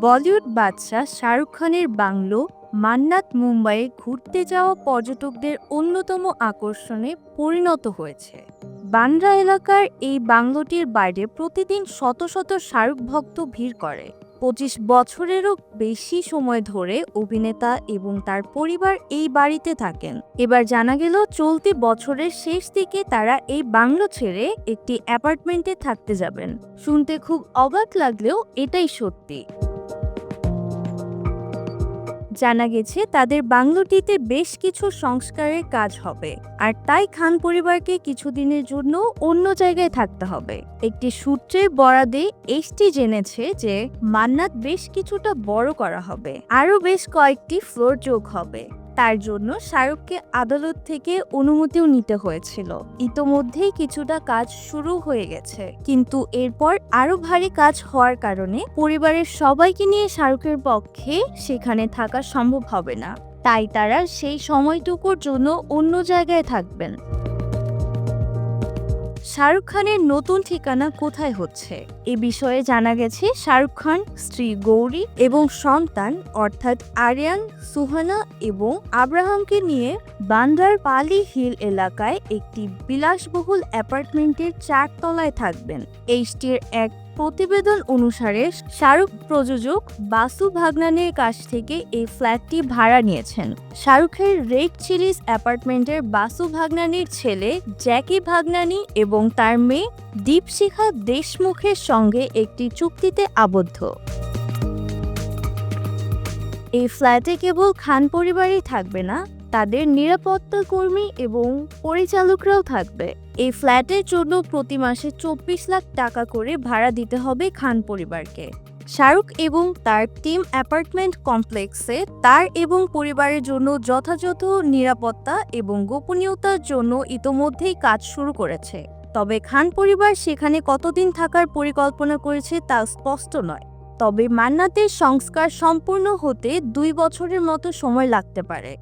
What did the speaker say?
বলিউড বাদশা শাহরুখ খানের বাংলো মান্নাত মুম্বাইয়ে ঘুরতে যাওয়া পর্যটকদের অন্যতম আকর্ষণে পরিণত হয়েছে। বান্দ্রা এলাকার এই বাংলোটির বাইরে প্রতিদিন শত শত শাহরুখ ভক্ত ভিড় করে। ২৫ বছরেরও বেশি সময় ধরে অভিনেতা এবং তার পরিবার এই বাড়িতে থাকেন। এবার জানা গেল চলতি বছরের শেষ দিকে তারা এই বাংলো ছেড়ে একটি অ্যাপার্টমেন্টে থাকতে যাবেন। শুনতে খুব অবাক লাগলেও এটাই সত্যি। জানা গেছে তাদের বাংলোটিতে বেশ কিছু সংস্কারের কাজ হবে, আর তাই খান পরিবারকে কিছুদিনের জন্য অন্য জায়গায় থাকতে হবে। একটি সূত্রের বরাদে এসটি জেনেছে যে মান্নাত বেশ কিছুটা বড় করা হবে, আরও বেশ কয়েকটি ফ্লোর যোগ হবে। তার জন্য শাহরুখকে আদালত থেকে অনুমতিও নিতে হয়েছিল। ইতোমধ্যেই কিছুটা কাজ শুরু হয়ে গেছে, কিন্তু এরপর আরো ভারী কাজ হওয়ার কারণে পরিবারের সবাইকে নিয়ে শাহরুখের পক্ষে সেখানে থাকা সম্ভব হবে না। তাই তারা সেই সময়টুকুর জন্য অন্য জায়গায় থাকবেন। শাহরুখ খানের নতুন ঠিকানা কোথায় হচ্ছে এ বিষয়ে জানা গেছে শাহরুখ খান স্ত্রী গৌরী এবং সন্তান অর্থাৎ আরিয়ান, সুহানা এবং আব্রাহামকে নিয়ে বান্দ্রার পালি হিল এলাকায় একটি বিলাসবহুল অ্যাপার্টমেন্টের 4 তলায় থাকবেন। এইচটির এক প্রতিবেদন অনুসারে শাহরুখ প্রযোজক বাসু ভাগনানির কাছ থেকে এই ফ্ল্যাটটি ভাড়া নিয়েছেন। শাহরুখের রেড চিলিজ অ্যাপার্টমেন্টের বাসু ভাগনানির ছেলে জ্যাকি ভাগনানি এবং তার মেয়ে দীপশিখা দেশমুখের সঙ্গে একটি চুক্তিতে আবদ্ধ। এই ফ্ল্যাটে কেবল খান পরিবারই থাকবে না, তাদের নিরাপত্তা কর্মী এবং পরিচালকরাও থাকবে। এই ফ্ল্যাটের জন্য প্রতি মাসে 24 লাখ টাকা করে ভাড়া দিতে হবে খান পরিবারকে। শাহরুখ এবং তার টিম অ্যাপার্টমেন্ট কমপ্লেক্সে তার এবং পরিবারের জন্য যথাযথ নিরাপত্তা এবং গোপনীয়তার জন্য ইতোমধ্যেই কাজ শুরু করেছে। তবে খান পরিবার সেখানে কতদিন থাকার পরিকল্পনা করেছে তা স্পষ্ট নয়। তবে মান্নাতের সংস্কার সম্পূর্ণ হতে 2 বছরের মতো সময় লাগতে পারে।